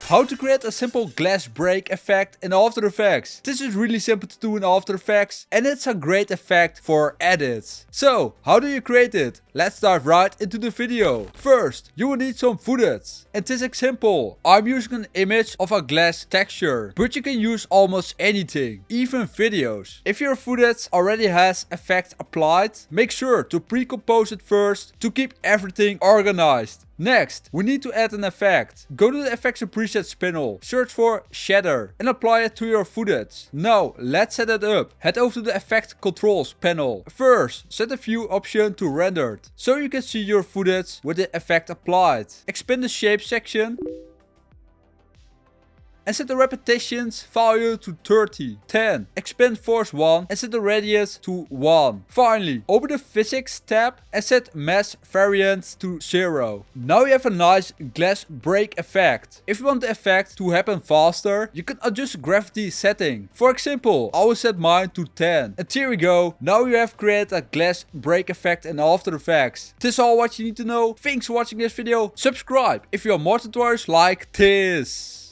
How to create a simple glass break effect in After Effects. This is really simple to do in After Effects and it's a great effect for edits. So, how do you create it? Let's dive right into the video. First, you will need some footage. In this example, I'm using an image of a glass texture, but you can use almost anything, even videos. If your footage already has effect applied, make sure to pre-compose it first to keep everything organized. Next, we need to add an effect. Go to the Effects and Presets panel, search for Shader and apply it to your footage. Now, let's set it up. Head over to the Effect Controls panel. First, set the View option to Rendered, so you can see your footage with the effect applied. Expand the Shape section and set the repetitions value to 30. 10. Expand force 1 and set the radius to 1. Finally, open the physics tab and set mass variance to 0. Now you have a nice glass break effect. If you want the effect to happen faster, you can adjust gravity setting. For example, I will set mine to 10. And here we go. Now you have created a glass break effect in After Effects. This is all what you need to know. Thanks for watching this video. Subscribe if you want more tutorials like this.